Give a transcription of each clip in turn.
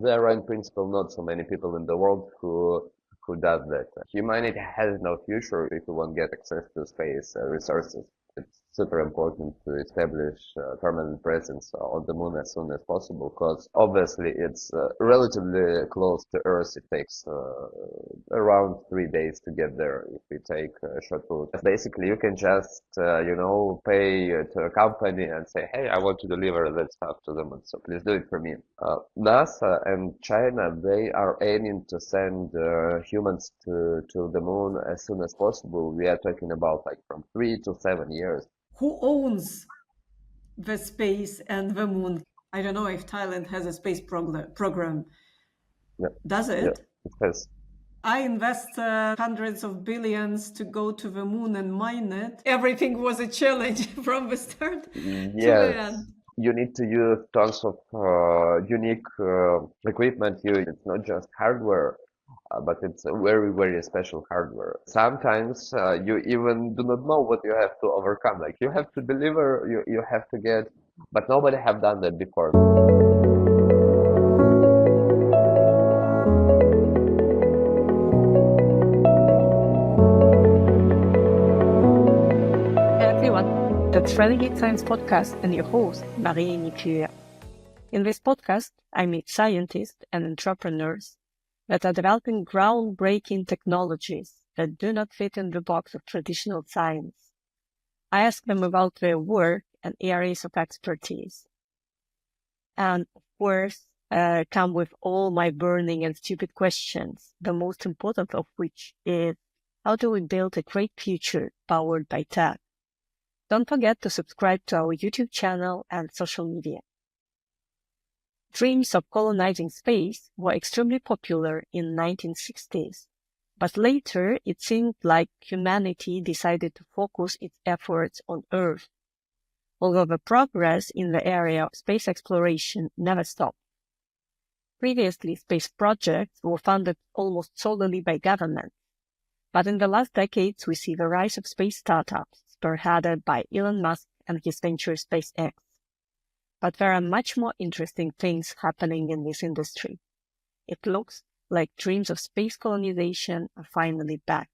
There are in principle not so many people in the world who does that. Humanity has no future if we won't get access to space resources. It's super important to establish permanent presence on the moon as soon as possible, because obviously it's relatively close to Earth. It takes around 3 days to get there if we take a short route. Basically, you can just, pay to a company and say, hey, I want to deliver that stuff to them, so please do it for me. NASA and China, they are aiming to send humans to the moon as soon as possible. We are talking about like from 3 to 7 years. Who owns the space and the moon? I don't know if Thailand has a space program. Yeah, Does yeah, it? it has. I invest hundreds of billions to go to the moon and mine it. Everything was a challenge from the start to the Yes, end. you need to use tons of unique equipment. It's not just hardware, but it's a very, very special hardware. Sometimes you even do not know what you have to overcome. Like you have to deliver, you have to get, but nobody have done that before. Hey everyone, that's Renegade Science Podcast and your host, Marie Nicuya. In this podcast, I meet scientists and entrepreneurs that are developing groundbreaking technologies that do not fit in the box of traditional science. I ask them about their work and areas of expertise. And of course, come with all my burning and stupid questions, the most important of which is, how do we build a great future powered by tech? Don't forget to subscribe to our YouTube channel and social media. Dreams of colonizing space were extremely popular in 1960s, but later it seemed like humanity decided to focus its efforts on Earth, although the progress in the area of space exploration never stopped. Previously, space projects were funded almost solely by governments, but in the last decades we see the rise of space startups, spearheaded by Elon Musk and his venture SpaceX. But there are much more interesting things happening in this industry. It looks like dreams of space colonization are finally back.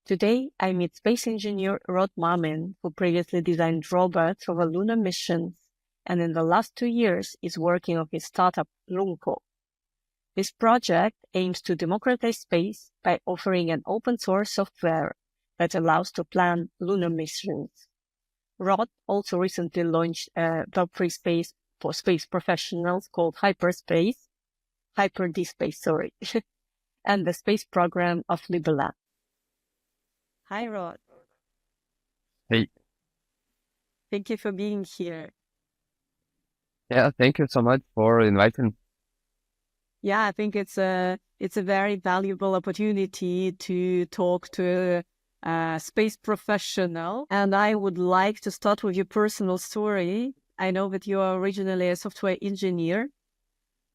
Today, I meet space engineer Rod Mamin, who previously designed robots for the Lunar missions and in the last 2 years is working on his startup Lunco. This project aims to democratize space by offering an open source software that allows to plan lunar missions. Rod also recently launched a web-free space for space professionals called Hyperspace, and the space program of Liberland. Hi, Rod. Hey, Thank you for being here. yeah, thank you so much for inviting. Yeah, I think it's a very valuable opportunity to talk to a space professional. And I would like to start with your personal story. I know that you are originally a software engineer.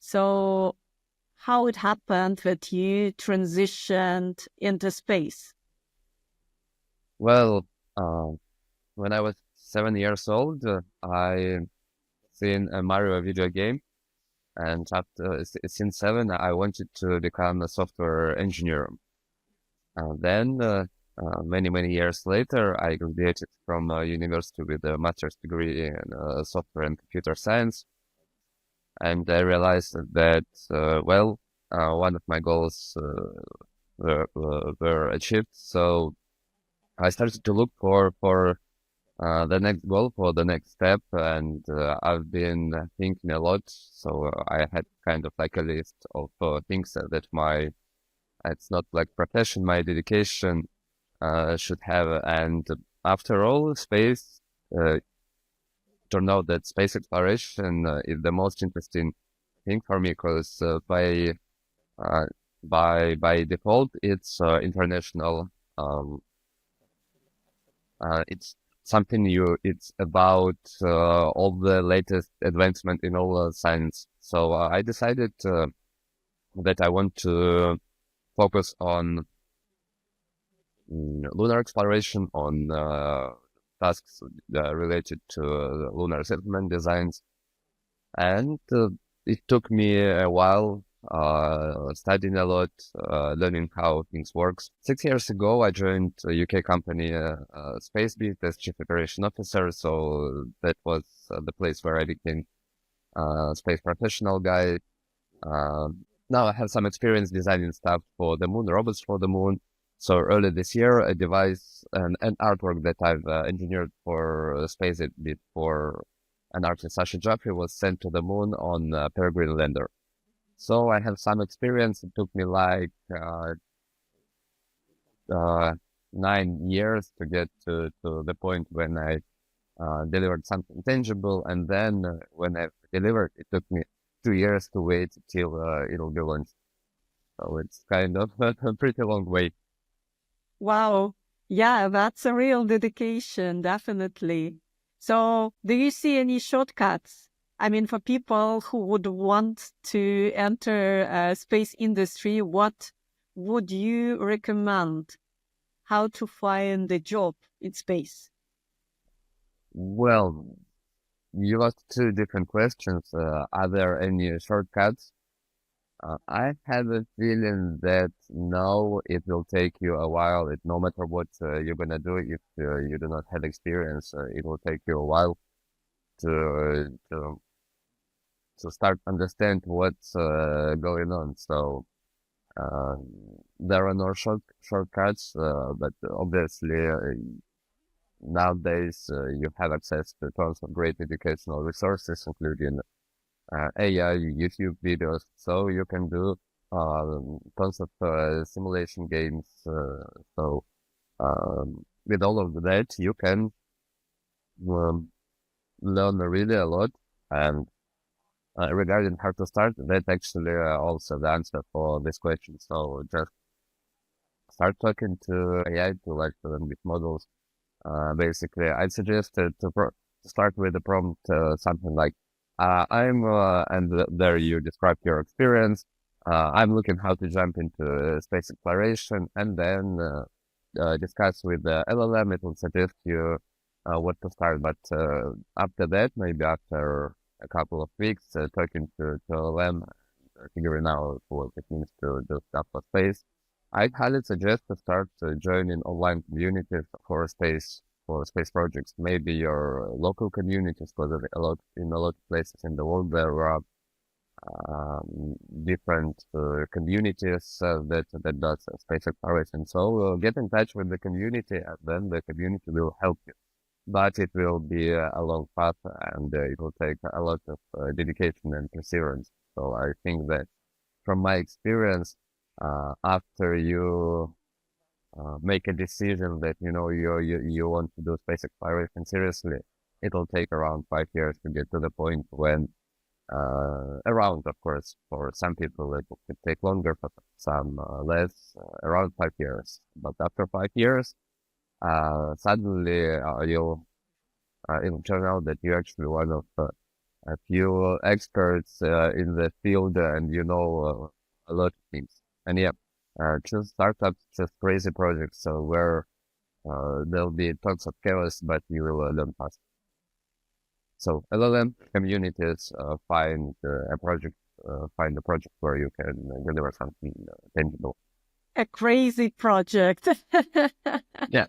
So how it happened that you transitioned into space? Well, when I was 7 years old, I seen a Mario video game, and after since seven, I wanted to become a software engineer. Then, many years later, I graduated from university with a master's degree in software and computer science, and I realized that one of my goals were achieved. So I started to look for the next goal, for the next step, and I've been thinking a lot. So I had kind of like a list of things that it's not like profession, my dedication should have. And after all, space turned out that space exploration is the most interesting thing for me, because uh, by default it's international. It's something it's about all the latest advancement in all science. So I decided that I want to focus on lunar exploration, on tasks related to lunar settlement designs. And it took me a while, studying a lot, learning how things works. 6 years ago, I joined a UK company, SpaceBeat, as Chief Operation Officer. So that was the place where I became a space professional guy. Now I have some experience designing stuff for the moon, robots for the moon. So early this year, a device and artwork that I've engineered for SpaceBeat for an artist, Sasha Jaffrey, was sent to the moon on a Peregrine lander. So I have some experience. It took me like 9 years to get to the point when I delivered something tangible. And then when I delivered, it took me 2 years to wait till it'll be launched. So it's kind of a pretty long wait. Wow. Yeah, that's a real dedication, definitely. So do you see any shortcuts? I mean, for people who would want to enter space industry, what would you recommend? How to find a job in space? Well, you asked two different questions. Are there any shortcuts? I have a feeling that no, it will take you a while. No matter what you're gonna do, if you do not have experience, it will take you a while to start understand what's going on. So there are no shortcuts, but obviously nowadays you have access to tons of great educational resources, including AI, YouTube videos, so you can do tons of simulation games. So with all of that, you can um, learn really a lot. And regarding how to start, that's actually also the answer for this question. So just start talking to AI, to like language models. Basically, I suggest to start with the prompt, something like, and there you describe your experience. I'm looking how to jump into space exploration, and then discuss with the LLM. It will suggest you what to start. But after that, maybe after a couple of weeks, talking to LLM, figuring out what it means to do stuff for space, I highly suggest to start joining online communities for space projects. Maybe your local communities, because in a lot of places in the world there are different communities that does space exploration. So get in touch with the community, and then the community will help you. But it will be a long path, and it will take a lot of dedication and perseverance. So I think that from my experience, after you make a decision that you want to do space exploration seriously, it'll take around 5 years to get to the point when around, of course, for some people it could take longer, for some less, around 5 years. But after 5 years, suddenly it'll turn out that you're actually one of a few experts in the field, and you know a lot of things. And yeah, choose startups, just crazy projects, so where there'll be tons of chaos, but you will learn fast. So LLM communities, find a project where you can deliver something tangible. A crazy project. Yeah.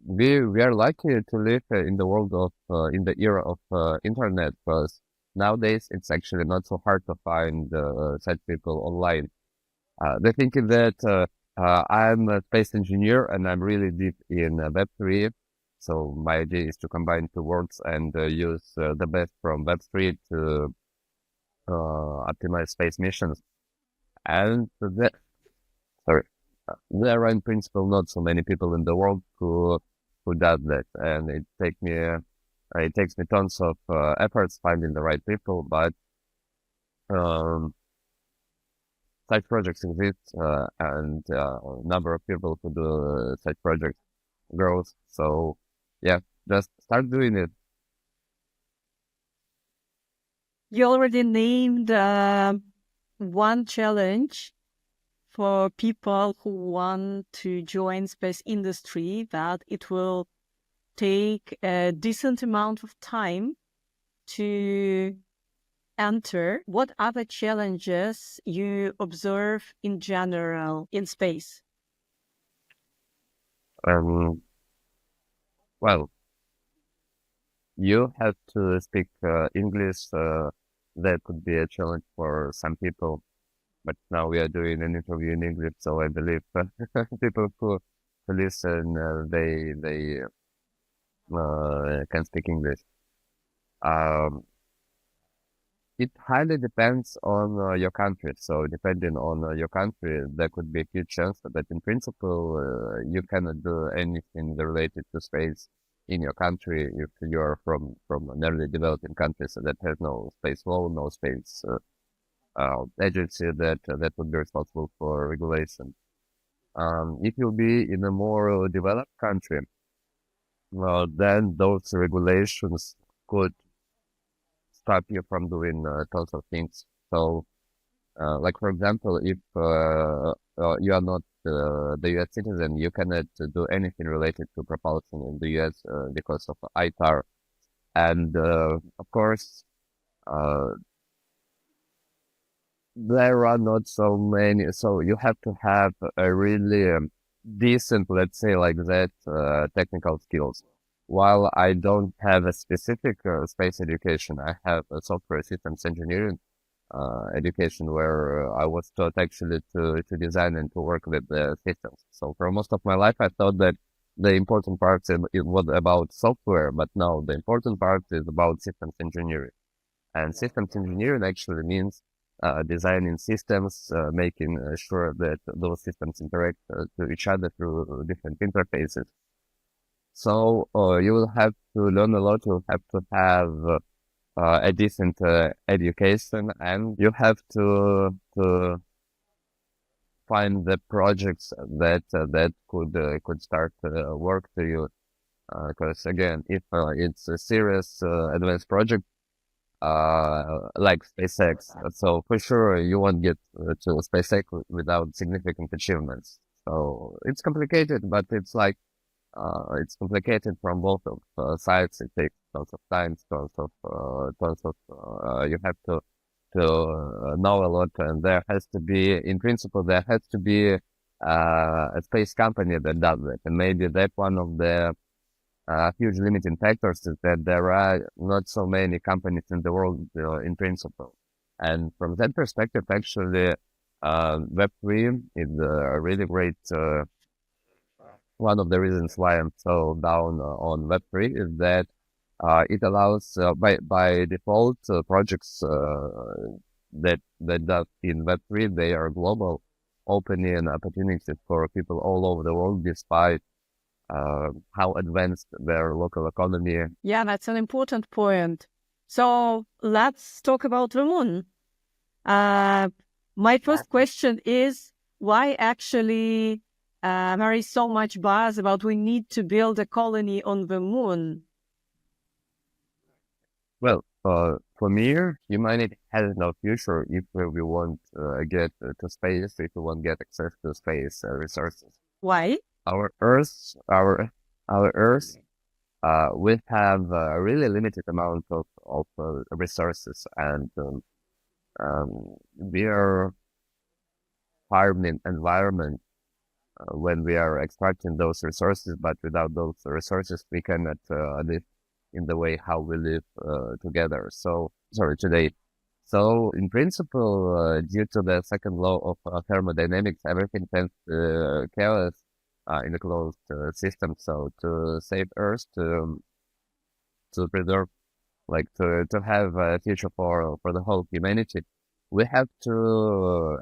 We are lucky to live in the world of in the era of internet, because nowadays it's actually not so hard to find such people online. They think that I'm a space engineer and I'm really deep in Web3. So my idea is to combine two worlds and use the best from Web3 to optimize space missions. And there are in principle not so many people in the world who does that, and it takes me tons of efforts finding the right people, but such projects exist, and a number of people who do such projects grows. So yeah, just start doing it. You already named one challenge for people who want to join space industry, that it will take a decent amount of time to enter, what other challenges you observe in general in space? Well, you have to speak English. That could be a challenge for some people. But now we are doing an interview in English, so I believe people who listen, they can speak English. Um, it highly depends on your country. So depending on your country, there could be a huge chance that in principle, you cannot do anything related to space in your country if you are from an early developing country, so that has no space law, no space agency that would be responsible for regulation. If you'll be in a more developed country, well, then those regulations could stop you from doing tons of things. So, like for example, if you are not the U.S. citizen, you cannot do anything related to propulsion in the U.S. Because of ITAR, and of course. There are not so many, so you have to have a really decent, let's say like that, technical skills. While I don't have a specific space education, I have a software systems engineering education where I was taught actually to design and to work with the systems. So for most of my life, I thought that the important part it was about software, but now the important part is about systems engineering. And systems engineering actually means designing systems, making sure that those systems interact to each other through different interfaces. So you will have to learn a lot. You have to have a decent education, and you have to find the projects that could start work to you. Because again, if it's a serious advanced project, like SpaceX. So for sure, you won't get to SpaceX without significant achievements. So it's complicated, but it's like, it's complicated from both of sides. It takes tons of time, you have to know a lot, and there has to be, in principle, there has to be a space company that does it, and maybe that's one of the huge limiting factors is that there are not so many companies in the world in principle. And from that perspective, actually, Web3 is a really great, one of the reasons why I'm so down on Web3 is that it allows, by default, projects that does in Web3, they are global, opening opportunities for people all over the world, despite how advanced their local economy. Yeah, that's an important point. So let's talk about the moon. My first question is, why actually there is so much buzz about we need to build a colony on the moon? Well, for me, humanity has no future if we won't get to space, if we won't get access to space resources. Why? Our Earth, we have a really limited amount of resources, and we are harming environment when we are extracting those resources, but without those resources, we cannot live in the way how we live together. Today. So in principle, due to the second law of thermodynamics, everything tends to chaos in a closed system. So to save Earth, to preserve, like to have a future for the whole humanity, we have to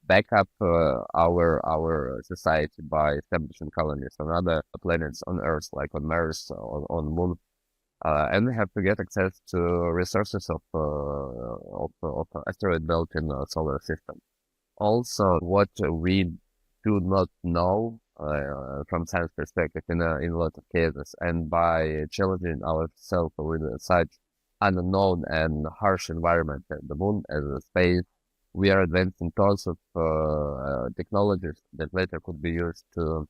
back up our society by establishing colonies on other planets on Earth, like on Mars, on Moon, and we have to get access to resources of asteroid belt in the solar system. Also, what we do not know from science perspective in a lot of cases, and by challenging ourselves with such unknown and harsh environment as the moon, as a space, we are advancing tons of technologies that later could be used to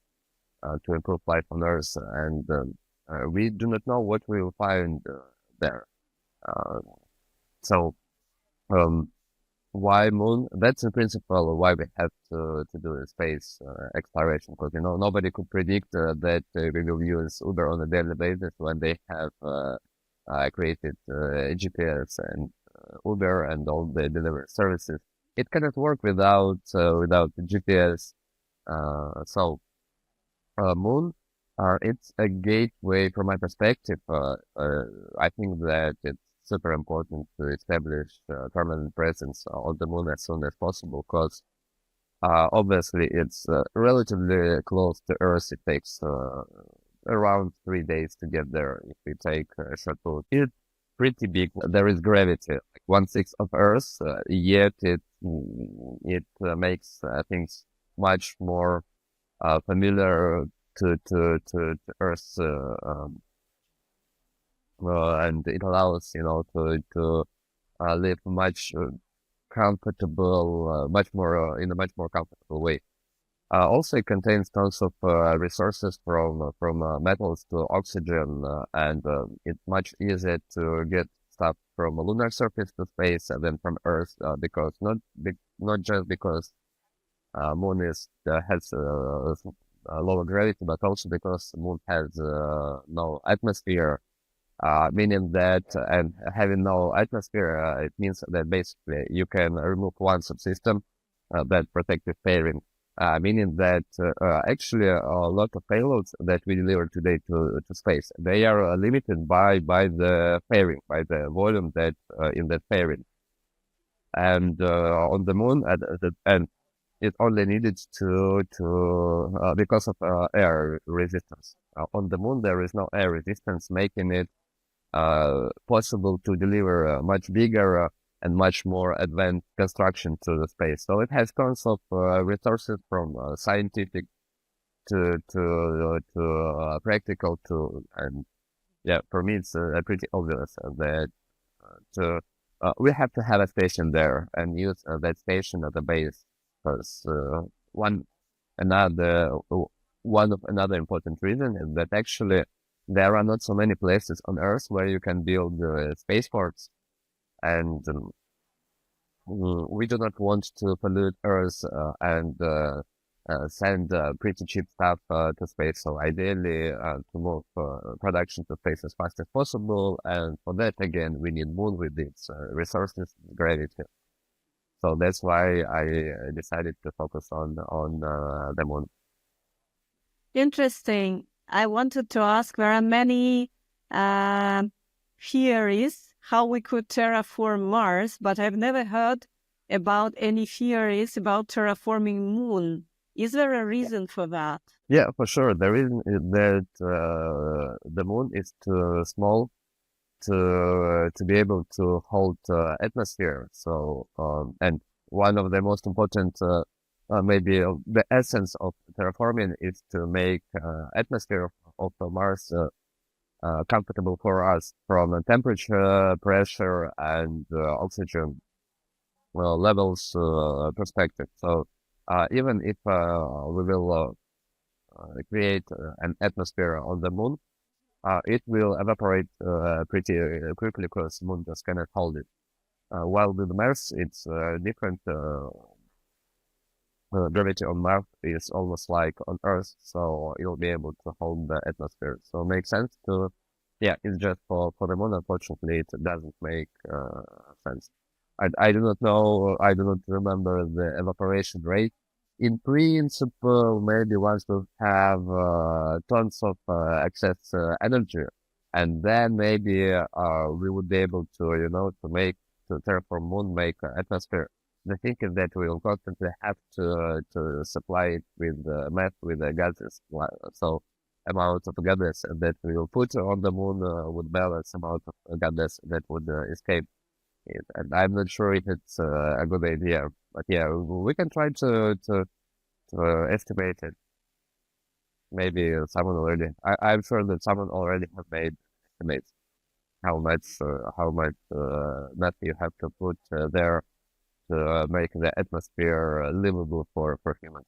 improve life on Earth, and we do not know what we will find there. So Why moon? That's in principle why we have to do a space exploration, because nobody could predict that we will use Uber on a daily basis when they have created GPS and Uber and all the delivery services. It cannot work without GPS. So moon, it's a gateway from my perspective. I think that it's super important to establish permanent presence on the moon as soon as possible, because obviously it's relatively close to Earth. It takes around 3 days to get there if we take a shuttle. It's pretty big. There is gravity, like 1/6 of Earth, yet it makes things much more familiar to Earth, and it allows to live much comfortable, much more in a much more comfortable way. Also, it contains tons of resources from metals to oxygen, and it's much easier to get stuff from a lunar surface to space than from Earth, because not just because moon has lower gravity, but also because moon has no atmosphere, meaning that, and having no atmosphere, it means that basically you can remove one subsystem, that protective pairing, meaning that actually a lot of payloads that we deliver today to space, they are limited by the pairing, by the volume that in that pairing. And on the moon, and it only needed to because of air resistance. On the moon, there is no air resistance, making it possible to deliver a much bigger and much more advanced construction to the space. So it has tons of resources, from scientific to practical and yeah, for me it's pretty obvious that we have to have a station there and use that station as a base, because another another important reason is that actually there are not so many places on Earth where you can build spaceports, and we do not want to pollute Earth and send pretty cheap stuff to space. So ideally, to move production to space as fast as possible, and for that again we need moon with its resources, gravity. So that's why I decided to focus on the moon. Interesting. I wanted to ask, there are many theories how we could terraform Mars, but I've never heard about any theories about terraforming Moon. Is there a reason for that? Yeah, for sure. The reason is that the moon is too small to be able to hold atmosphere. So and one of the most important maybe the essence of terraforming is to make atmosphere of Mars comfortable for us from temperature, pressure, and oxygen levels perspective. So even if we will create an atmosphere on the moon, it will evaporate pretty quickly, because the moon just cannot hold it. While with Mars, it's different. Gravity on Mars is almost like on Earth, so you'll be able to hold the atmosphere. So it makes sense to, yeah, it's just for the moon. Unfortunately, it doesn't make sense. I do not know, I do not remember the evaporation rate. In principle, maybe once we have tons of excess energy, and then maybe we would be able to, to terraform moon, make atmosphere. The thing is that we will constantly have to supply it with meth, with the gases. So amount of gases that we will put on the moon would balance amount of gases that would escape it. And I'm not sure if it's a good idea, but yeah, we can try to estimate it. Maybe someone already. I'm sure that someone already have made estimates how much meth you have to put there to make the atmosphere livable for humans.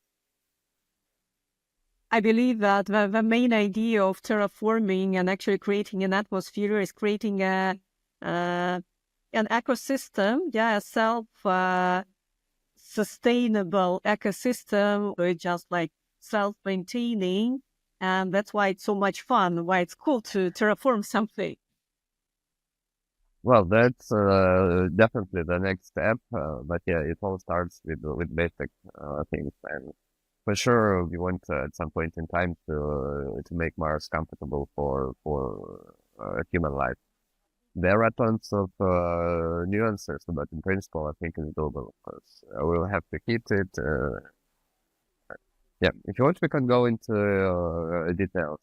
I believe that the main idea of terraforming and actually creating an atmosphere is creating a an ecosystem, a self-sustainable ecosystem. It's just like self-maintaining, and that's why it's so much fun, why it's cool to terraform something. Well, that's definitely the next step, but yeah, it all starts with basic things, and for sure we want at some point in time to make Mars comfortable for human life. There are tons of nuances, but in principle, I think it's doable. Of course, we'll have to hit it. Yeah, if you want, we can go into details.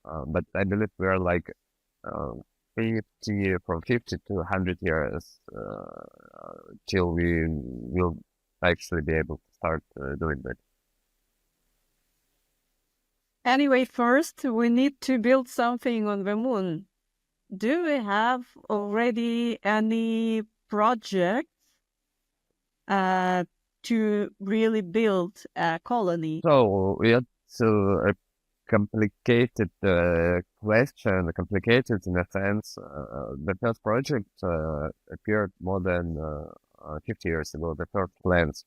But I believe we are like uh, 50 to 100 years till we will actually be able to start doing that. Anyway, first we need to build something on the moon. Do we have already any projects to really build a colony? So it's a complicated question, complicated in a sense. The first project appeared more than 50 years ago, the first plans.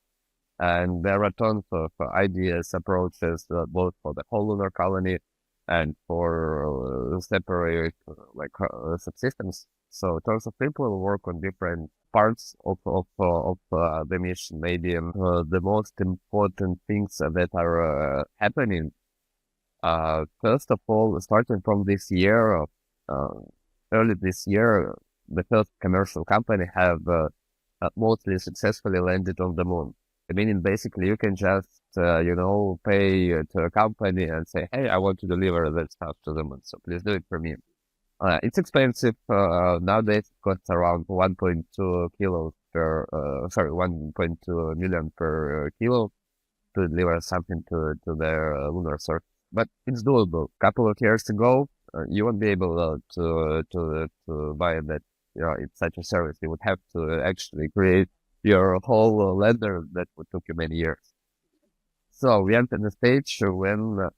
And there are tons of ideas, approaches, both for the whole lunar colony and for separate subsystems. So tons of people work on different parts of the mission. Maybe the most important things that are happening. First of all, starting from this year, early this year, the first commercial company have mostly successfully landed on the moon. Meaning basically you can just, pay to a company and say, hey, I want to deliver that stuff to the moon, so please do it for me. It's expensive. Nowadays it costs around 1.2 million per kilo to deliver something to their lunar surface. But it's doable. A couple of years ago, you won't be able to buy that. It's such a service. You would have to actually create your whole lander that would took you many years. So we entered the stage when,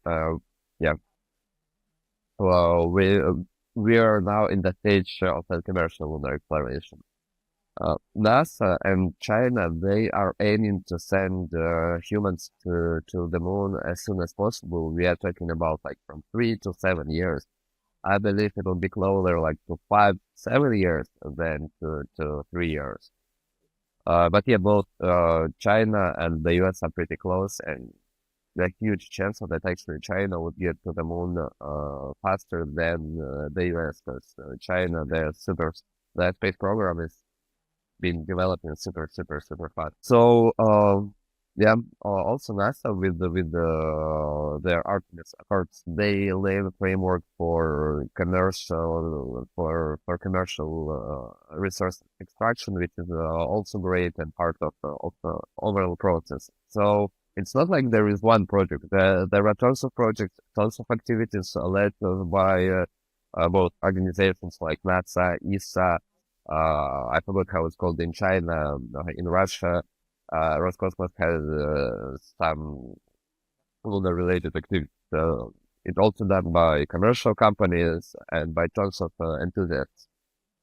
we are now in the stage of the commercial lunar exploration. NASA and China, they are aiming to send humans to the moon as soon as possible. We are talking about like from 3 to 7 years. I believe it will be closer like to 5-7 years than to 3 years. But yeah, both China and the US are pretty close, and there's a huge chance that actually China would get to the moon faster than the US, because China, their space program is being developed in super fast. So also NASA with their Artemis Accords, they lay the framework for commercial resource extraction, which is also great and part of the overall process. So it's not like there is one project. There are tons of projects, tons of activities led by both organizations like NASA, ESA. I forgot how it's called in China. In Russia, Roscosmos has some lunar-related activities. It's also done by commercial companies and by tons of enthusiasts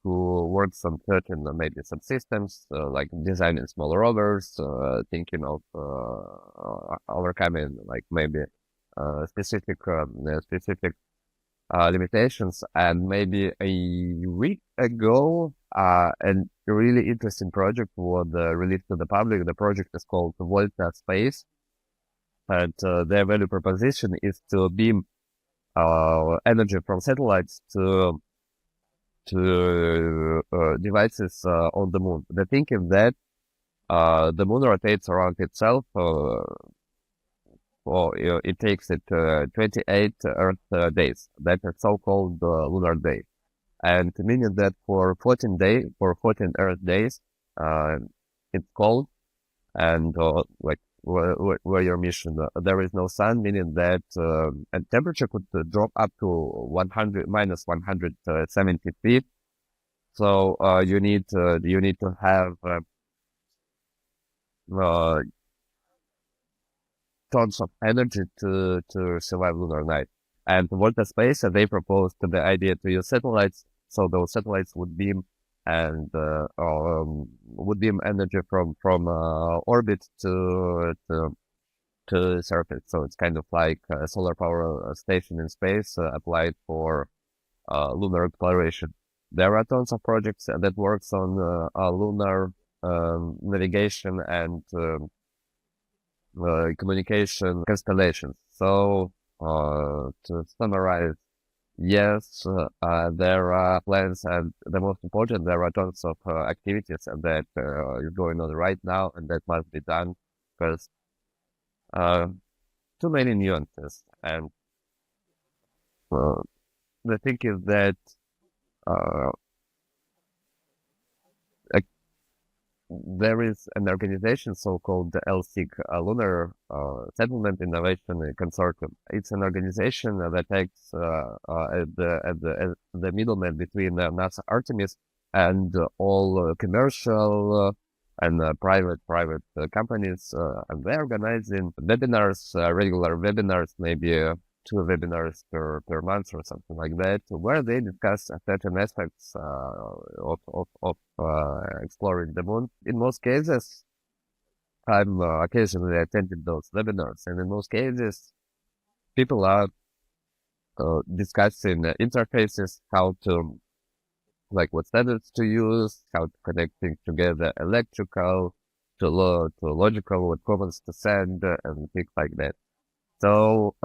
who works on certain maybe subsystems, like designing small rovers, thinking of overcoming like maybe specific limitations. And maybe a week ago, a really interesting project was released to the public. The project is called Volta.space, and their value proposition is to beam energy from satellites to devices on the moon. The thing is that the moon rotates around itself. It takes it 28 Earth days. That is so-called lunar day, and meaning that for 14 Earth days, it's cold, and like where your mission, there is no sun, meaning that and temperature could drop up to minus 170 feet. So you need to have tons of energy to survive lunar night. And Volta Space, they proposed the idea to use satellites, so those satellites would beam and would beam energy from orbit to surface. So it's kind of like a solar power station in space applied for lunar exploration. There are tons of projects that works on lunar navigation and communication constellations. So to summarize, yes, there are plans, and the most important, there are tons of activities that is going on right now, and that must be done because too many nuances. And the thing is that uh, there is an organization so-called the LSIG, Lunar Settlement Innovation Consortium. It's an organization that acts at the middleman between NASA Artemis and all commercial and private companies, and they're organizing webinars, regular webinars, maybe 2 webinars per month or something like that, where they discuss certain aspects of exploring the moon. In most cases, I'm occasionally attending those webinars, and in most cases, people are discussing interfaces, how to, like what standards to use, how to connect things together, electrical to logical, what commands to send, and things like that. So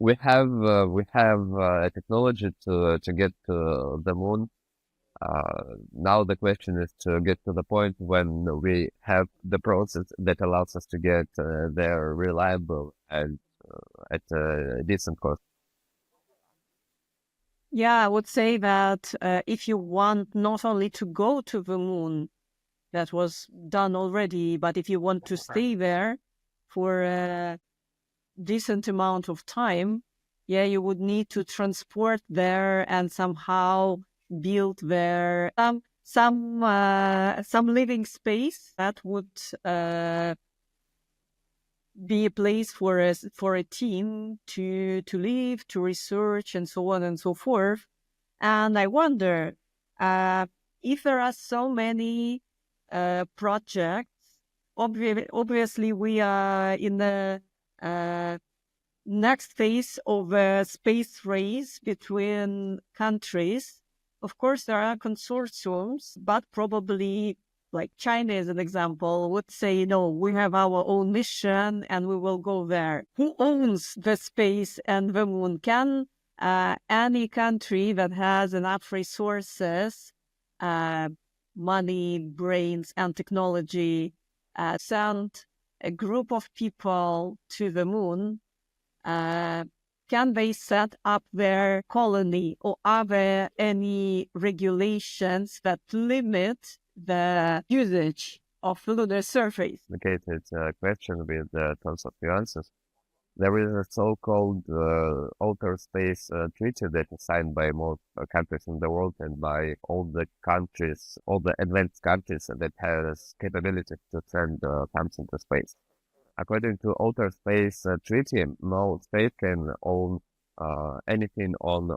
we have a technology to get to the moon. Now the question is to get to the point when we have the process that allows us to get there reliable and at a decent cost. Yeah, I would say that if you want not only to go to the moon, that was done already, but if you want to stay there for a decent amount of time, yeah, you would need to transport there and somehow build there some living space that would be a place for a team to live, to research, and so on and so forth. And I wonder if there are so many projects. Obviously, we are in the next phase of a space race between countries. Of course, there are consortiums, but probably, like China as an example, would say, no, we have our own mission and we will go there. Who owns the space and the moon? Can any country that has enough resources, money, brains, and technology send a group of people to the moon? Can they set up their colony, or are there any regulations that limit the usage of lunar surface? Complicated question with tons of nuances. There is a so-called outer space treaty that is signed by most countries in the world and by all the countries, all the advanced countries that has capability to send things into space. According to outer space treaty, no state can own anything in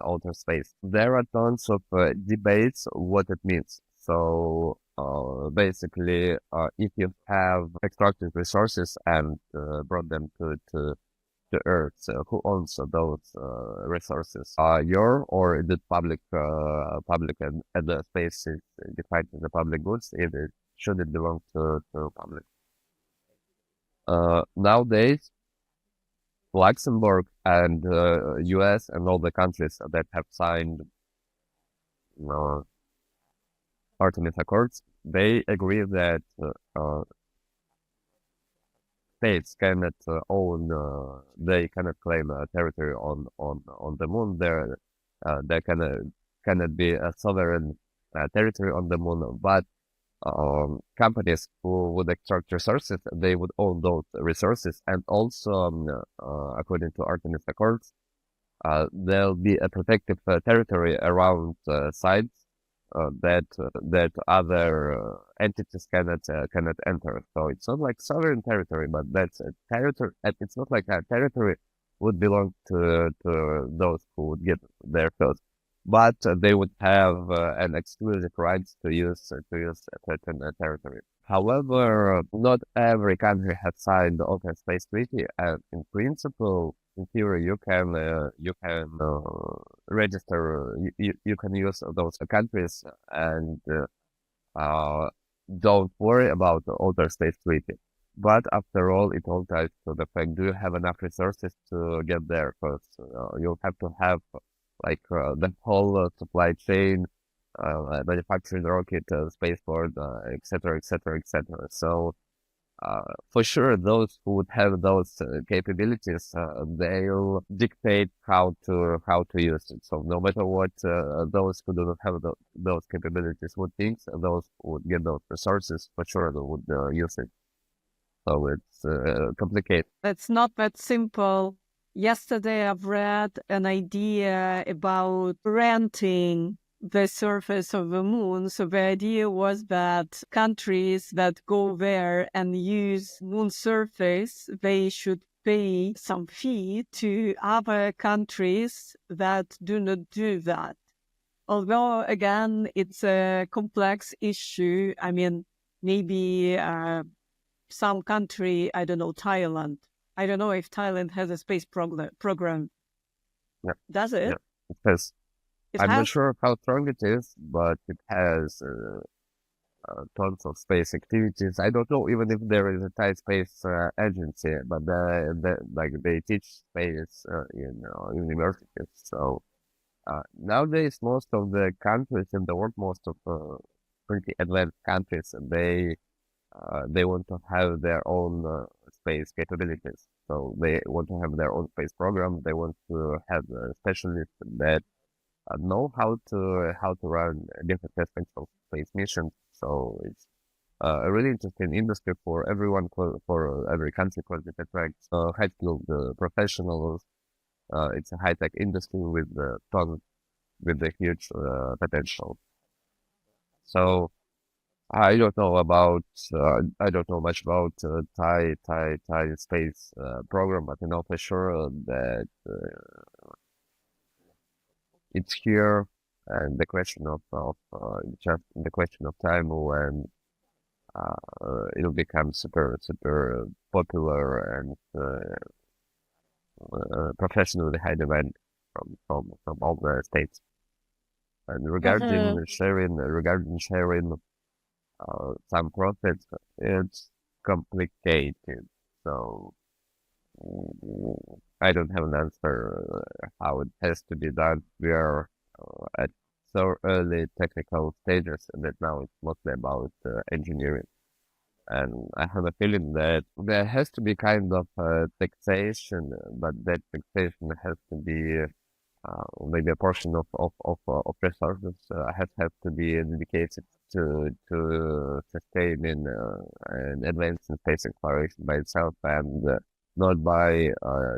outer space. There are tons of debates what it means. So basically, if you have extracted resources and brought them to Earth, so who owns those resources? Your, or is it public? Public, and the space is defined as the public goods. Should it belong to public? Nowadays, Luxembourg and US and all the countries that have signed Artemis Accords, they agree that states cannot own, they cannot claim territory on the moon. There cannot be a sovereign territory on the moon, but companies who would extract resources, they would own those resources, and also according to Artemis Accords, there'll be a protective territory around sites that other entities cannot enter. So it's not like sovereign territory, but that's a territory. It's not like a territory would belong to those who would get there first. but they would have an exclusive rights to use a certain territory. However, not every country has signed the Open Space Treaty, and in principle, in theory, you can register. You can use those countries and don't worry about the Outer Space Treaty. But after all, it all ties to the fact: do you have enough resources to get there? Because you'll have to have the whole supply chain, manufacturing rocket, spaceport, etc., etc., etc. So for sure, those who would have those capabilities, they'll dictate how to use it. So no matter what, those who do not have those capabilities would think, those who would get those resources, for sure they would use it. So it's complicated. It's not that simple. Yesterday, I've read an idea about renting the surface of the moon. So the idea was that countries that go there and use moon surface, they should pay some fee to other countries that do not do that. Although, again, it's a complex issue. I mean, maybe some country, I don't know, Thailand. I don't know if Thailand has a space program. Yeah. Does it? Yeah, it has. I'm not sure how strong it is, but it has tons of space activities. I don't know even if there is a Thai space agency, but they teach space in universities. So nowadays, most of the countries in the world, most of pretty advanced countries, they want to have their own space capabilities. So they want to have their own space program. They want to have specialists that know how to run different aspects of space missions. So it's a really interesting industry for everyone, for every country, because it attracts high-skilled professionals. It's a high-tech industry with a huge potential. So I don't know much about Thai space program, but I know for sure that it's here, and the question of just the question of time when it'll become super popular and professionally high demand from all the states. And regarding sharing some profits, it's complicated. So I don't have an answer how it has to be done. We are at so early technical stages that now it's mostly about engineering. And I have a feeling that there has to be kind of taxation, but that taxation has to be maybe a portion of resources have to be dedicated to sustaining and advancing space exploration by itself, and not by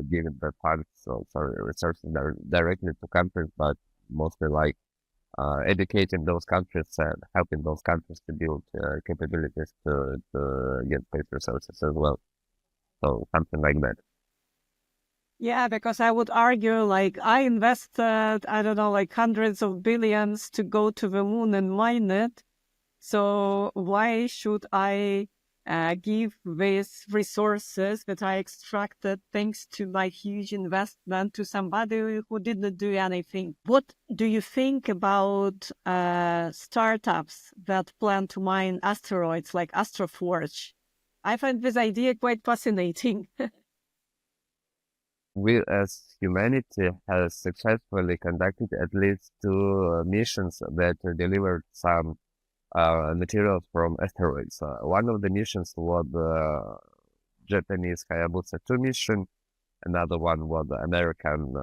giving the funds or resources directly to countries, but mostly like educating those countries and helping those countries to build capabilities to get space resources as well. So something like that. Yeah, because I would argue, like, I invested, I don't know, like hundreds of billions to go to the moon and mine it. So why should I give these resources that I extracted thanks to my huge investment to somebody who didn't do anything? What do you think about startups that plan to mine asteroids like Astroforge? I find this idea quite fascinating. We as humanity has successfully conducted at least 2 missions that delivered some materials from asteroids. One of the missions was the Japanese Hayabusa 2 mission. Another one was the American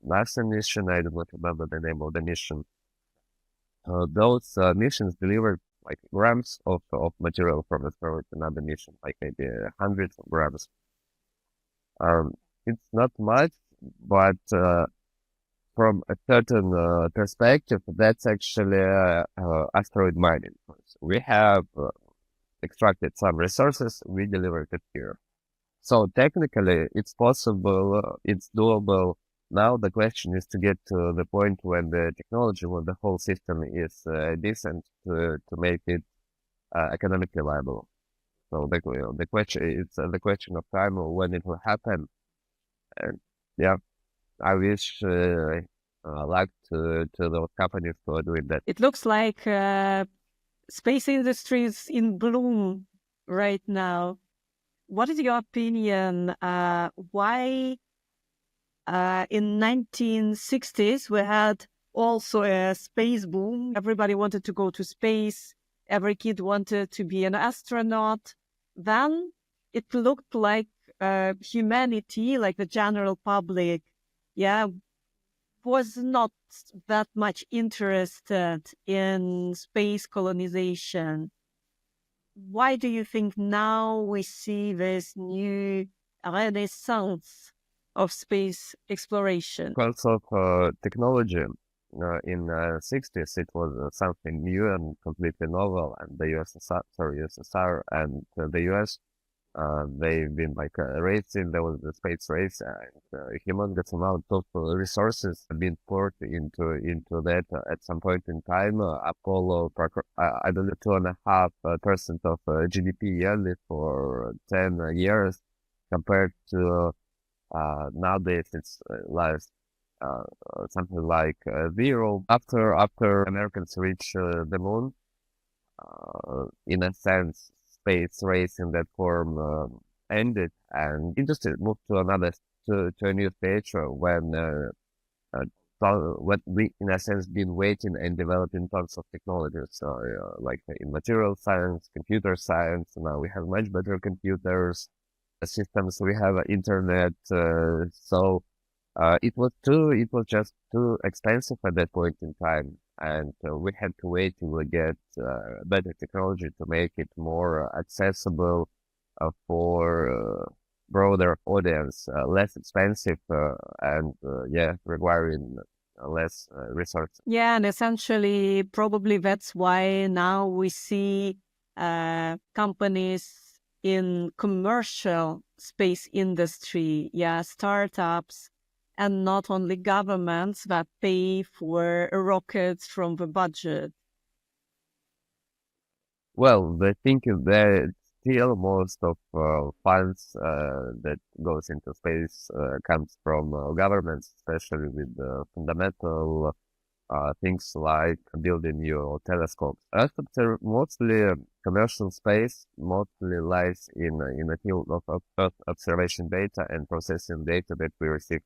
NASA mission. I do not remember the name of the mission. Those missions delivered like grams of material from asteroids. Another mission, like maybe hundreds of grams. It's not much, but from a certain perspective, that's actually asteroid mining. We have extracted some resources, we delivered it here. So technically, it's possible, it's doable Now the question is to get to the point when the technology, when the whole system is decent to make it economically viable. So the question it's the question of time when it will happen. And yeah, I wish luck to those companies who are doing that. It looks like space industry is in bloom right now. What is your opinion? Why in 1960s we had also a space boom. Everybody wanted to go to space. Every kid wanted to be an astronaut. Then it looked like humanity, like the general public, was not that much interested in space colonization. Why do you think now we see this new renaissance of space exploration? Because of technology, in the 60s it was something new and completely novel, and the USSR and the US, they've been like racing. There was the space race, and humongous amount of resources have been poured into that. At some point in time, Apollo, I don't know, 2.5% of GDP yearly for 10 years, compared to nowadays it's something like zero. After Americans reach the moon, in a sense, space race in that form ended, and industry moved to a new stage when we, in a sense, been waiting and developing tons of technologies, like in material science, computer science. Now we have much better computers systems. We have internet, so it was just too expensive at that point in time, and we had to wait till we get better technology to make it more accessible for broader audience, less expensive, and requiring less resources. Yeah, and essentially, probably that's why now we see companies in commercial space industry, startups, and not only governments that pay for rockets from the budget. Well, the thing is that still most of funds that goes into space comes from governments, especially with fundamental things like building new telescopes. After mostly commercial space mostly lies in the field of Earth observation data and processing data that we received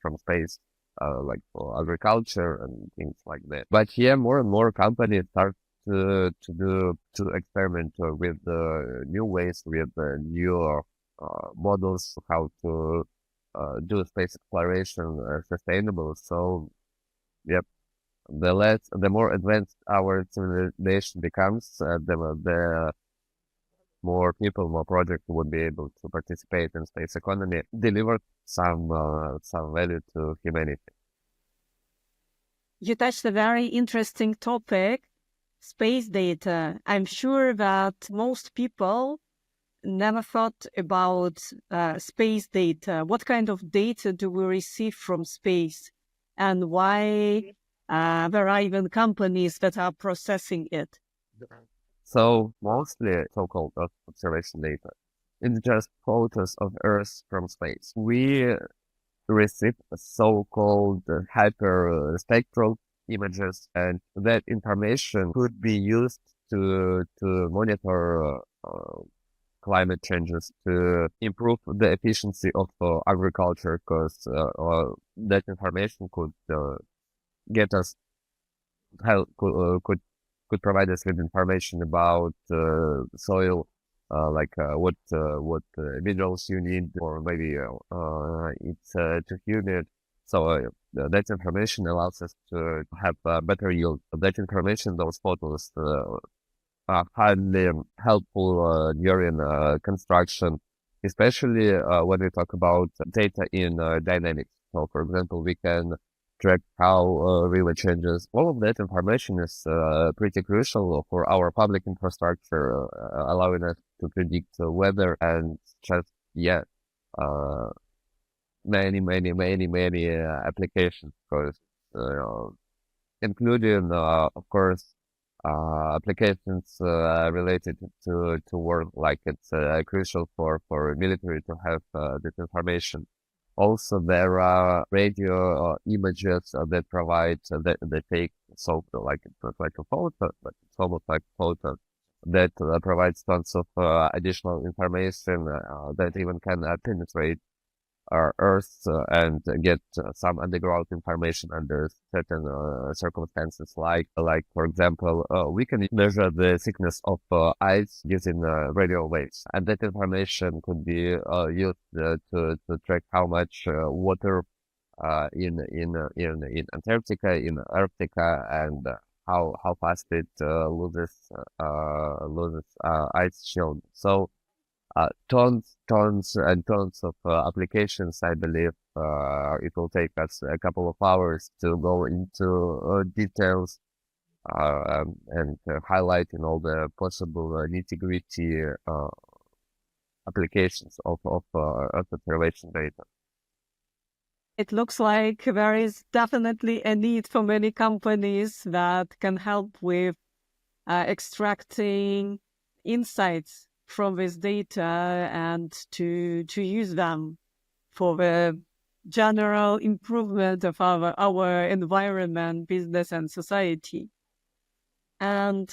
from space, like for agriculture and things like that. But here, more and more companies start to experiment with new ways, with new models of how to do space exploration sustainable. So, yep. The more advanced our civilization becomes, the more people, more projects would be able to participate in space economy, deliver some value to humanity. You touched a very interesting topic, space data. I'm sure that most people never thought about space data. What kind of data do we receive from space, and why there are even companies that are processing it? So mostly so-called observation data. It's just photos of Earth from space. We receive so-called hyperspectral images, and that information could be used to monitor climate changes, to improve the efficiency of agriculture, because that information could get us help could provide us with information about soil, like what minerals you need, or maybe it's too humid. So that information allows us to have better yield. That information, those photos, are highly helpful during construction, especially when we talk about data in dynamics. So, for example, we can track how river changes. All of that information is pretty crucial for our public infrastructure, allowing us to predict weather and just many applications, because including, of course, applications related to war, like it's crucial for military to have this information. Also, there are radio images that provide that take, so like it's not like a photo, but it's almost like a photo that provides tons of additional information that even can penetrate our Earth and get some underground information under certain circumstances. Like for example, we can measure the thickness of ice using radio waves, and that information could be used to track how much water in Antarctica, in Arctica, and how fast it loses ice shield. So tons and tons of applications. I believe it will take us a couple of hours to go into details and highlighting all the possible nitty-gritty applications of Earth observation data. It looks like there is definitely a need for many companies that can help with extracting insights from this data and to use them for the general improvement of our environment, business, and society. And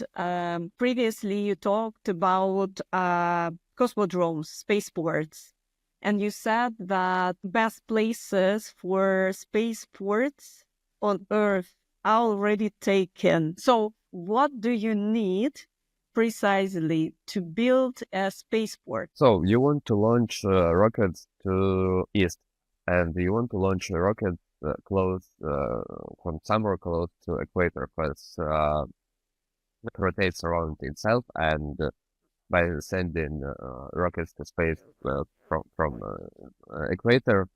previously you talked about cosmodromes, spaceports, and you said that best places for spaceports on Earth are already taken. So what do you need precisely to build a spaceport? So you want to launch rockets to East, and you want to launch rockets close from somewhere close to equator, because it rotates around itself, and by sending rockets to space from equator,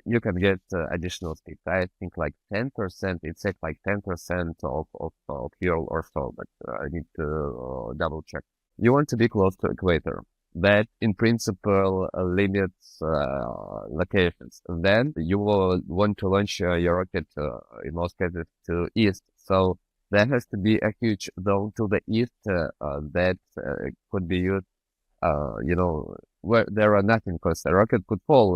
you can get additional speed. I think like 10%. It said like 10% of fuel or so, but I need to double check. You want to be close to equator. That in principle limits locations. And then you will want to launch your rocket in most cases to East. So there has to be a huge zone to the east that could be used, where there are nothing, because the rocket could fall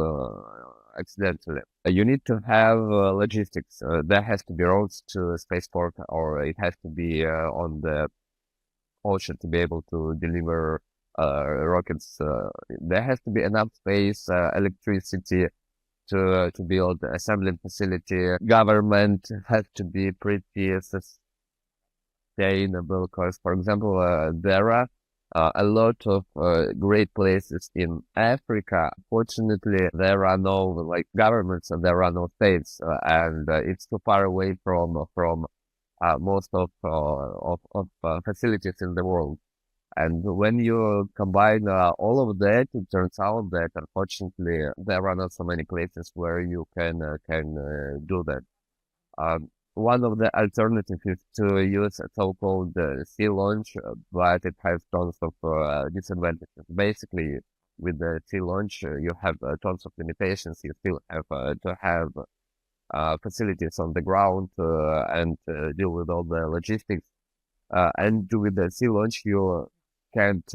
accidentally. You need to have logistics. There has to be roads to Spaceport, or it has to be on the ocean to be able to deliver rockets. There has to be enough space, electricity to build assembling facility. Government has to be pretty sustainable, because, for example, there are a lot of great places in Africa. Fortunately, there are no governments, and there are no states, and it's too far away from most of facilities in the world. And when you combine all of that, it turns out that unfortunately there are not so many places where you can do that. One of the alternatives is to use a so-called sea launch, but it has tons of disadvantages. Basically, with the sea launch, you have tons of limitations. You still have to have facilities on the ground and deal with all the logistics. And with the sea launch, you can't,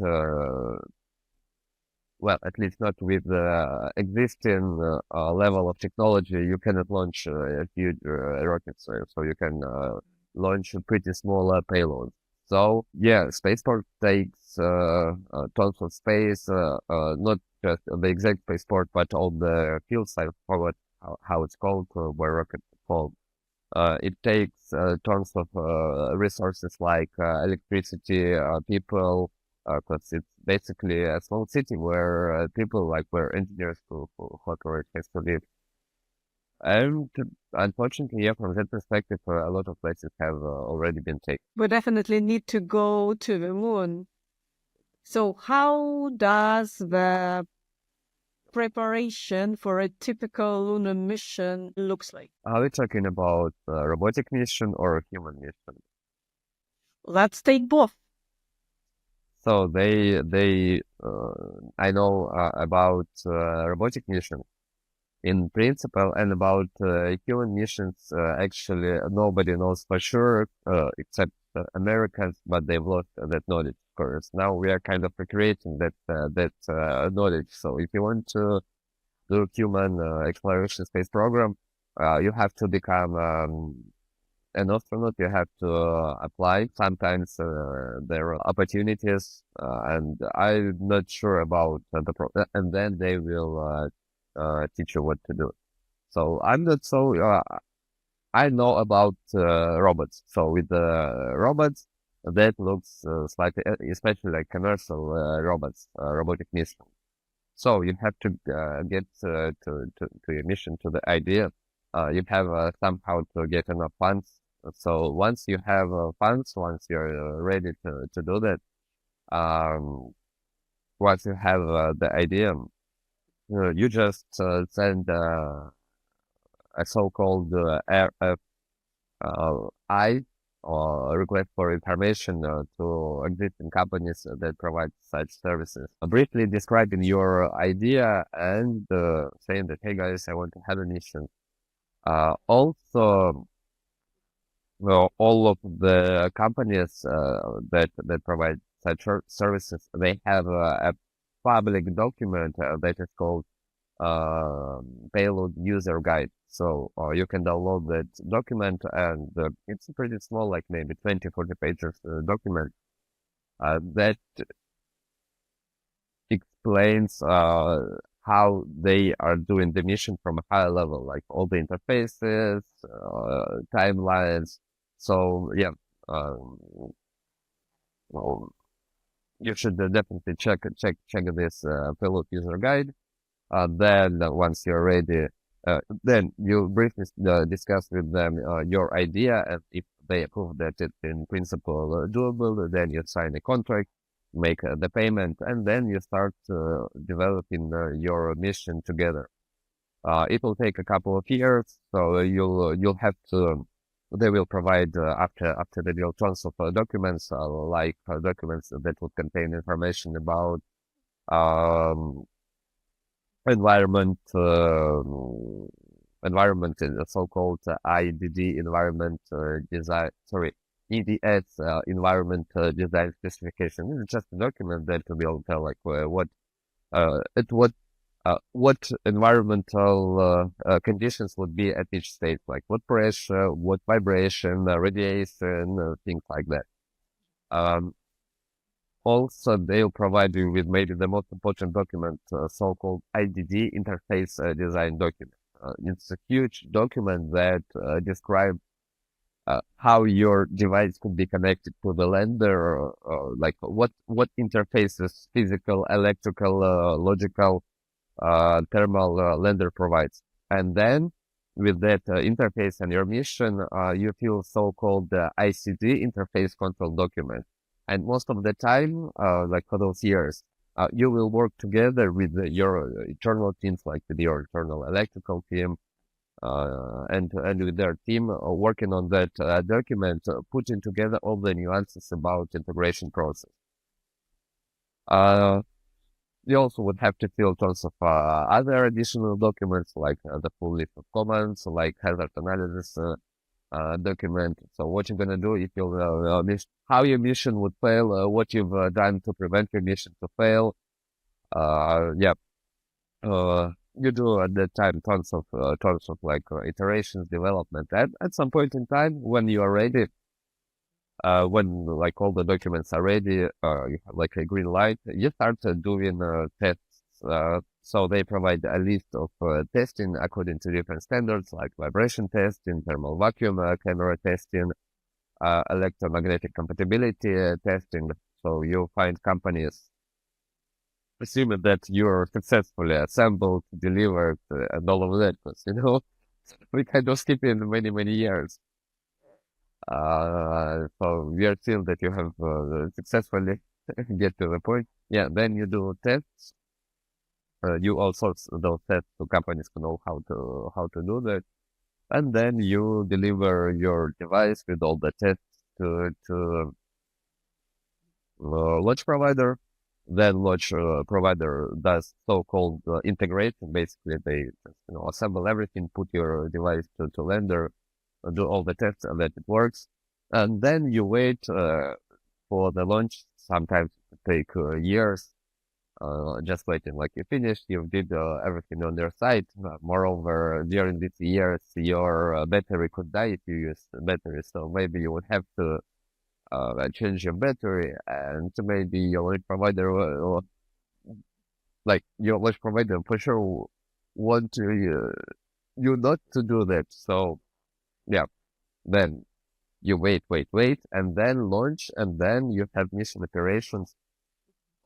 well, at least not with the existing level of technology, you cannot launch huge rockets, so you can launch pretty small payloads. So yeah, spaceport takes tons of space, not just the exact spaceport, but all the fields. I forgot how it's called, where rockets fall. It takes tons of resources like electricity, people, because it's basically a small city where people, where engineers who operate has to live. And unfortunately, yeah, from that perspective, a lot of places have already been taken. We definitely need to go to the moon. So how does the preparation for a typical lunar mission looks like? Are we talking about a robotic mission or a human mission? Let's take both. So I know about robotic mission. in principle. And about human missions, actually, nobody knows for sure, except Americans, but they've lost that knowledge, of course. Now we are kind of recreating that knowledge. So if you want to do human exploration space program, you have to become an astronaut. You have to apply. Sometimes there are opportunities, and I'm not sure about and then they will teach you what to do. So I'm not so. I know about robots. So with the robots, that looks slightly, especially like commercial robots, robotic mission. So you have to get to your mission, to the idea. You have somehow to get enough funds. So once you have funds, once you're ready to do that, once you have the idea, you just send a so-called RFI, or request for information to existing companies that provide such services. Briefly describing your idea and saying that, hey guys, I want to have a mission. Also, well, all of the companies that provide such services, they have a public document that is called payload user guide. So you can download that document, and it's a pretty small, like maybe 20-40 pages document that explains how they are doing the mission from a higher level, like all the interfaces, timelines. So yeah, well, you should definitely check this payload user guide. Then once you're ready, then you briefly discuss with them your idea, and if they approve that it's in principle doable, then you sign a contract, make the payment, and then you start developing your mission together. It will take a couple of years, so you'll have to. They will provide after the deal tons of documents, like documents that would contain information about environment in the so-called IDD environment design. Sorry, EDS environment design specification. It's just a document that will tell like what environmental conditions would be at each state, like what pressure, what vibration, radiation, things like that. Also, they'll provide you with maybe the most important document, so-called IDD interface design document. It's a huge document that describes how your device could be connected to the lander, or like what interfaces, physical, electrical, logical, thermal lander provides. And then with that interface and your mission, you fill so-called ICD interface control document. And most of the time, like for those years, you will work together with your internal teams, like with your internal electrical team, and with their team, working on that document, putting together all the nuances about integration process. You also would have to fill tons of other additional documents, like the full list of commands, like hazard analysis document. So what you're gonna do if you how your mission would fail, what you've done to prevent your mission to fail. You do at that time tons of like iterations, development. At some point in time, when you are ready, when like all the documents are ready, you have like a green light, you start doing tests. So they provide a list of testing according to different standards, like vibration testing, thermal vacuum camera testing, electromagnetic compatibility testing. So you find companies, assuming that you're successfully assembled, delivered, and all of that, because, we kind of skip in many years. So we are still that you have successfully get to the point. Yeah, then you do tests. You also those tests to companies who know how to do that, and then you deliver your device with all the tests to launch provider. Then launch provider does so-called integration. Basically, they just, assemble everything, put your device to lander, do all the tests and that it works. And then you wait for the launch. Sometimes it take years. Just waiting, like you finished, you did everything on their side. Moreover, during these years, your battery could die if you use the battery. So maybe you would have to change your battery, and maybe your launch provider, your launch provider for sure want to you not to do that. So yeah, then you wait, and then launch, and then you have mission operations.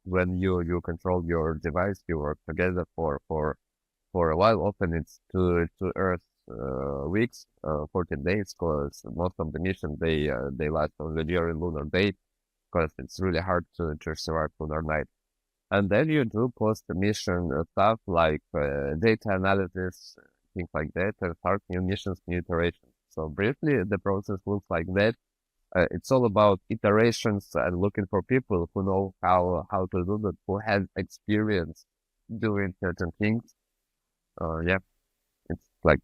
When you control your device, you work together for a while. Often it's to Earth weeks, 14 days, because most of the missions they last only during lunar day, because it's really hard to survive lunar night. And then you do post-mission stuff like data analysis, things like that, and start new missions, new iterations. So briefly, the process looks like that. It's all about iterations and looking for people who know how to do that, who have experience doing certain things. Yeah, it's like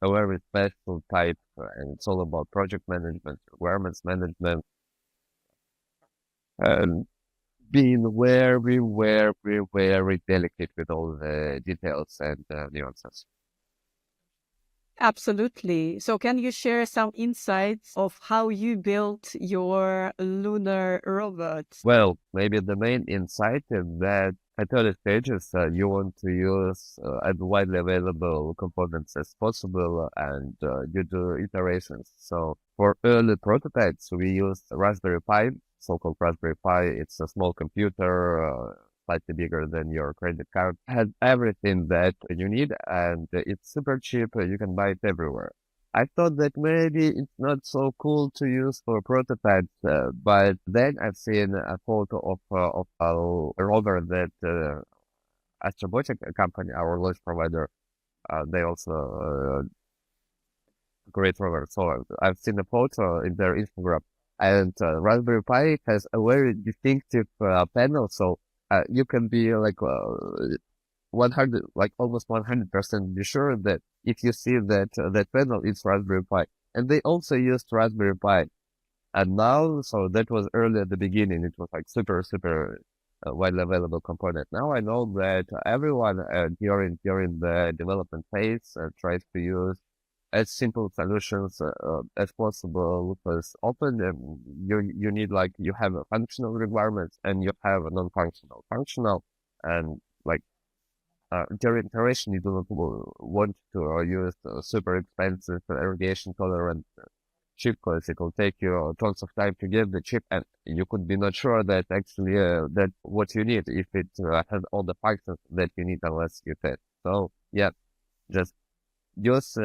a very special type, and it's all about project management, requirements management, and being very delicate with all the details and nuances. Absolutely. So can you share some insights of how you built your lunar robot? Well, maybe the main insight is that at early stages, you want to use as widely available components as possible, and you do iterations. So for early prototypes, we used Raspberry Pi, so-called Raspberry Pi. It's a small computer, slightly bigger than your credit card. Has everything that you need, and it's super cheap. You can buy it everywhere. I thought that maybe it's not so cool to use for prototypes, but then I've seen a photo of a rover that Astrobotic company, our launch provider, they also create rover. So I've seen a photo in their Instagram, and Raspberry Pi has a very distinctive panel. So you can be like 100, like almost 100% be sure that if you see that that panel, it's Raspberry Pi. And they also used Raspberry Pi. And now, so that was early at the beginning. It was like super widely available component. Now I know that everyone during the development phase tries to use as simple solutions as possible, because often you need, like, you have a functional requirements and you have a non-functional. Functional and like during iteration, you do not want to use super expensive irrigation tolerant chip, because it will take you tons of time to get the chip, and you could be not sure that actually that what you need, if it has all the functions that you need, unless you test. So yeah, just use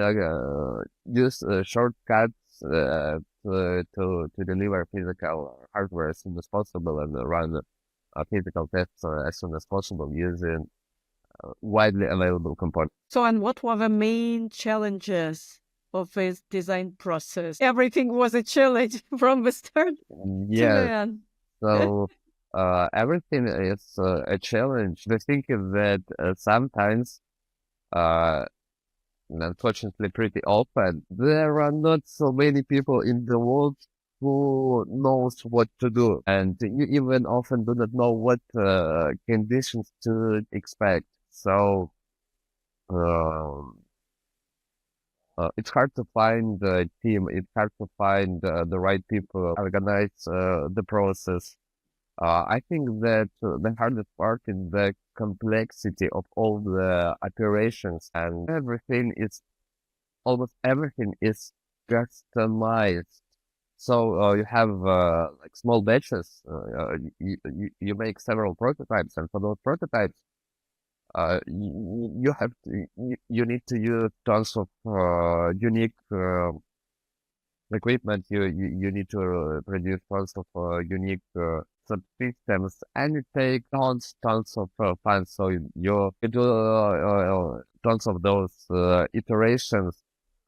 shortcuts to deliver physical hardware as soon as possible, and run physical tests as soon as possible using widely available components. So, and what were the main challenges of this design process? Everything was a challenge from the start to the Yeah, end. so everything is a challenge. The thing is that sometimes, and unfortunately pretty often, there are not so many people in the world who knows what to do, and you even often do not know what conditions to expect. So it's hard to find the team. It's hard to find the right people, organize the process. I think that the hardest part is the complexity of all the operations, and almost everything is customized. So you have like small batches. You make several prototypes, and for those prototypes, you need to use tons of unique equipment. You need to produce tons of unique subsystems, and it takes tons of funds. So you do tons of those iterations,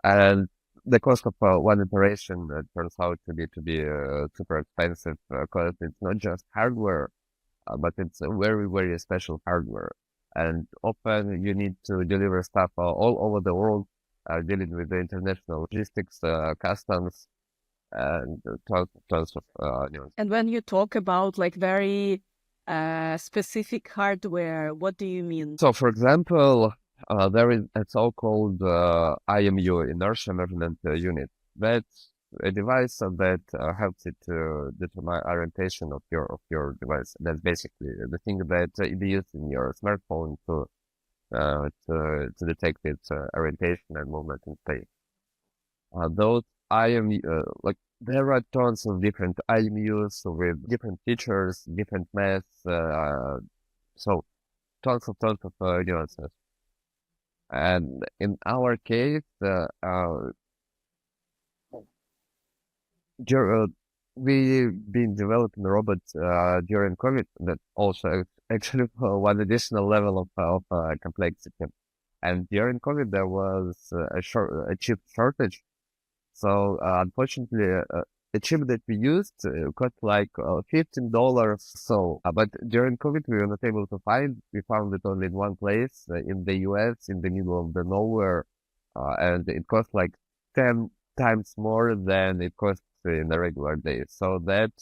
and the cost of one iteration turns out to be super expensive, because it's not just hardware. but it's a very, very special hardware. And often you need to deliver stuff all over the world, dealing with the international logistics, customs, and tons of And when you talk about like very specific hardware, what do you mean? So, for example, there is a so-called IMU, inertia measurement unit. That's a device that helps it to determine orientation of your device. That's basically the thing that is used in your smartphone to detect its orientation and movement in space. Those IMU, like there are tons of different IMUs with different features, different mass, so tons of nuances. And in our case, we've been developing robots during COVID. That also actually one additional level of complexity. And during COVID, there was a chip shortage. So unfortunately, the chip that we used cost like $15. So, but during COVID, we were not able to find. We found it only in one place in the US, in the middle of the nowhere, and it cost like 10 times more than it costs in a regular day. So that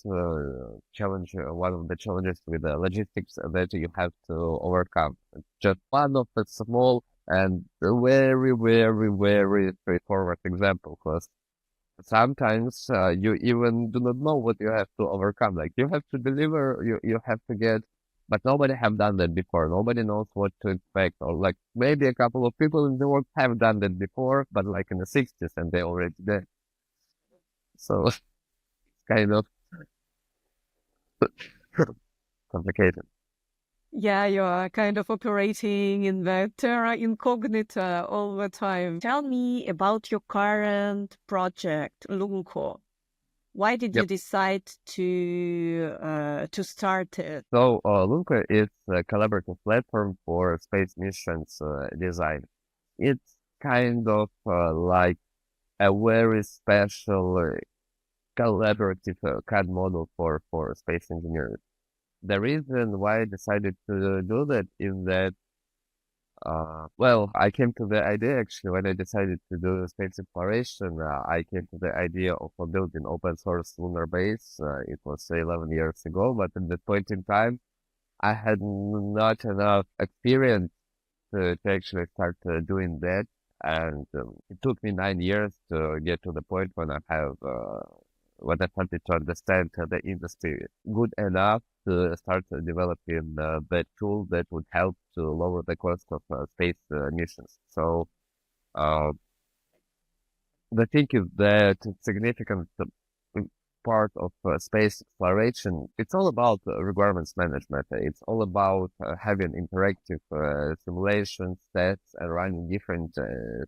challenge, one of the challenges with the logistics that you have to overcome. It's just one of the small and very, very, very straightforward example, because sometimes you even do not know what you have to overcome. Like you have to deliver, you have to get, but nobody have done that before. Nobody knows what to expect, or like maybe a couple of people in the world have done that before, but like in the 60s and they already did. So it's kind of complicated. Yeah, you are kind of operating in the terra incognita all the time. Tell me about your current project, Lunco. Why did you decide to start it? So Lunco is a collaborative platform for space missions design. It's kind of like a very special collaborative CAD model for space engineers. The reason why I decided to do that is that, well, I came to the idea actually when I decided to do space exploration. I came to the idea of building open source lunar base. It was 11 years ago, but at that point in time, I had not enough experience to actually start doing that. And it took me 9 years to get to the point when I have when I started to understand the industry good enough to start developing that tool that would help to lower the cost of space missions. So the thing is that significant part of space exploration, it's all about requirements management. It's all about having interactive simulations, tests, and running different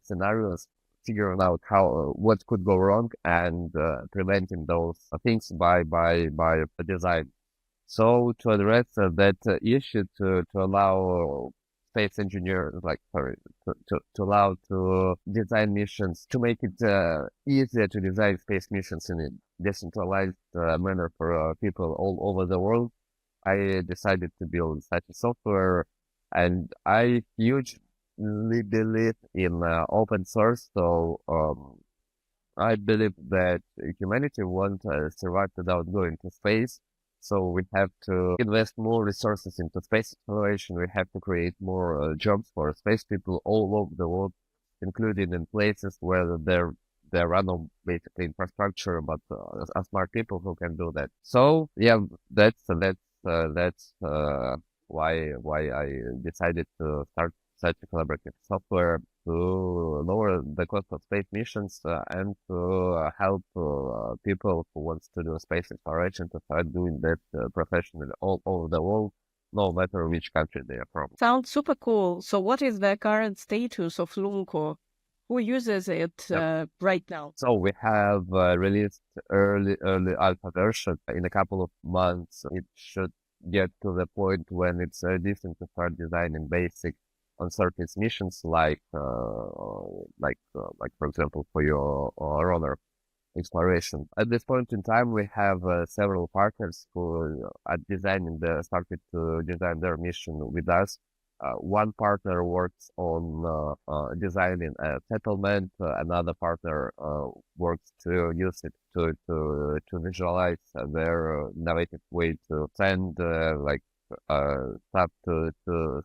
scenarios, figuring out how what could go wrong and preventing those things by design. So to address that issue, to allow space engineers, to allow to design missions, to make it easier to design space missions in a decentralized manner for people all over the world, I decided to build such a software, and I hugely believe in open source. So I believe that humanity won't survive without going to space. So we have to invest more resources into space exploration. We have to create more jobs for space people all over the world, including in places where there are no basically infrastructure, but smart people who can do that. So yeah, that's why I decided to start such a collaborative software to lower the cost of space missions and to help people who wants to do space exploration to start doing that professionally all over the world, no matter which country they are from. Sounds super cool. So what is the current status of Lunco? Who uses it right now? So we have released early alpha version. In a couple of months, it should get to the point when it's decent to start designing basic on-surface missions, like for example for your runner. exploration. At this point in time, we have several partners who are started to design their mission with us. One partner works on designing a settlement. Another partner works to use it to visualize their innovative way to send stuff to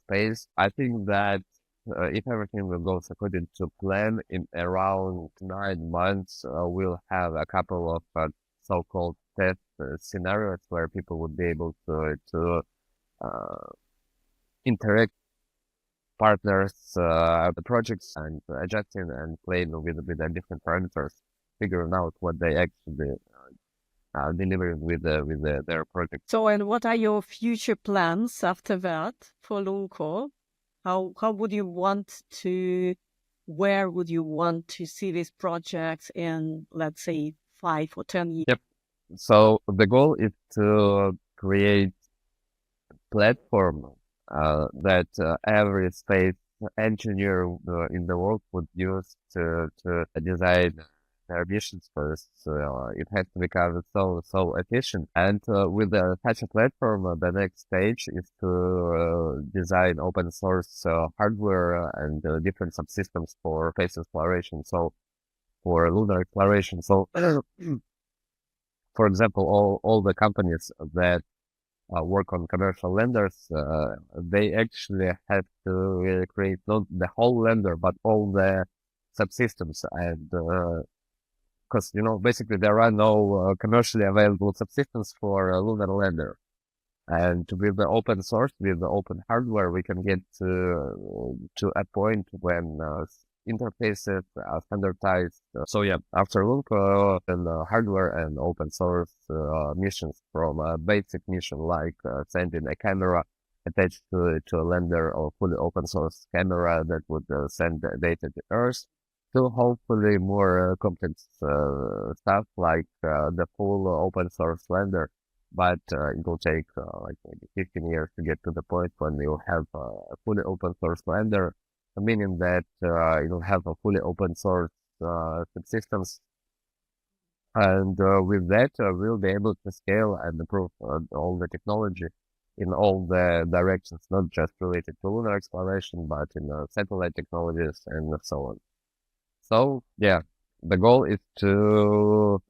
space. I think that if everything will go according to plan, in around 9 months, we'll have a couple of so-called test scenarios where people would be able to interact partners, the projects, and adjusting and playing with the different parameters, figuring out what they actually delivering with their project. So, and what are your future plans after that for Lunco? How would you want to, where would you want to see this project in, let's say, 5 or 10 years? Yep. So the goal is to create platform that every space engineer in the world would use to design their missions first. It has to become so efficient. And with such a platform, the next stage is to design open source hardware and different subsystems for space exploration. So for lunar exploration. So for example, all the companies that work on commercial landers, they actually have to create not the whole lander, but all the subsystems. And because, basically there are no commercially available subsystems for a lunar lander. And with the open source, with the open hardware, we can get to a point when interfaces are standardized. So yeah, after Lunco, and hardware and open source missions, from a basic mission like sending a camera attached to a lander, or fully open source camera that would send data to Earth, to hopefully more complex stuff like the full open source lander. But it will take like maybe 15 years to get to the point when we will have a fully open source lander, meaning that it will have a fully open source subsystems. And with that, we'll be able to scale and improve all the technology in all the directions, not just related to lunar exploration, but in satellite technologies and so on. So yeah, the goal is to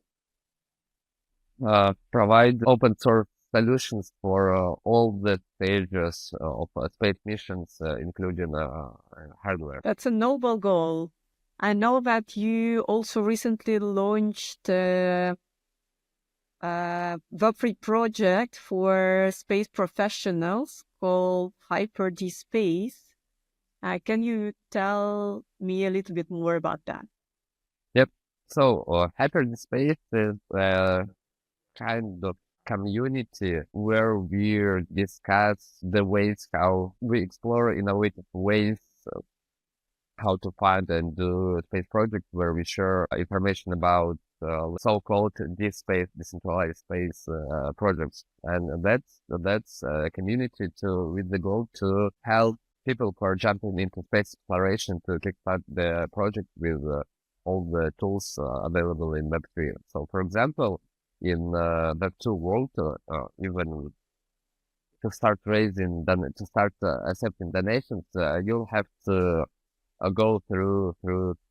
provide open source solutions for all the stages of space missions, including hardware. That's a noble goal. I know that you also recently launched a Web3 project for space professionals called Space. Can you tell me a little bit more about that? Yep. So Space is kind of community where we discuss the ways how we explore innovative ways how to find and do space projects, where we share information about so-called decentralized space projects. And that's a community with the goal to help people who are jumping into space exploration to kickstart the project with all the tools available in Web3. So for example, in Web2 world, even to start accepting donations, you'll have to go through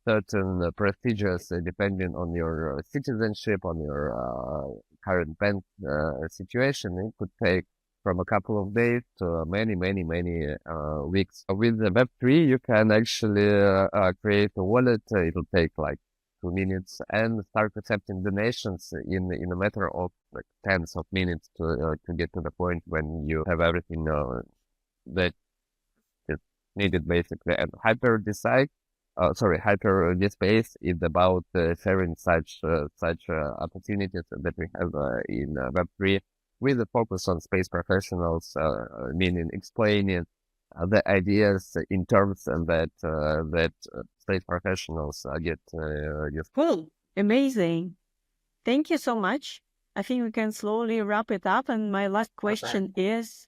certain procedures depending on your citizenship, on your current bank situation. It could take from a couple of days to many weeks. With the Web3, you can actually create a wallet. It'll take like 2 minutes and start accepting donations in a matter of like tens of minutes to get to the point when you have everything that is needed, basically. And Hyper Space is about sharing such opportunities that we have in Web3, with a focus on space professionals, meaning explaining the ideas in terms that space professionals get used. Cool. Amazing. Thank you so much. I think we can slowly wrap it up. And my last question is,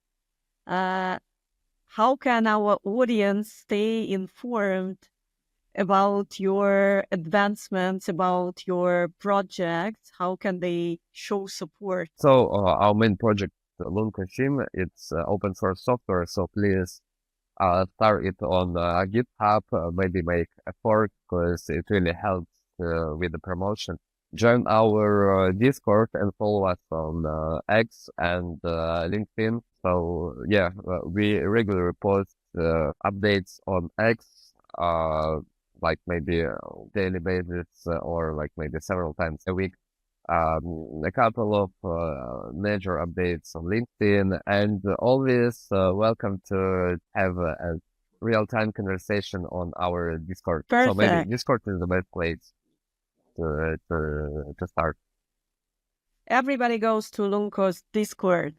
how can our audience stay informed about your advancements, about your projects? How can they show support? So our main project, Lunco.space, it's open source software. So please start it on GitHub. Maybe make a fork because it really helps with the promotion. Join our Discord and follow us on X and LinkedIn. So yeah, we regularly post updates on X, like maybe daily basis or like maybe several times a week. A couple of major updates on LinkedIn, and always welcome to have a real-time conversation on our Discord. So maybe Perfect. Discord is the best place to start. Everybody goes to Lunco's Discord.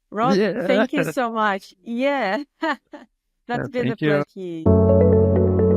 Rod, Yeah. thank you so much. Yeah, that's been a Thank you. pleasure.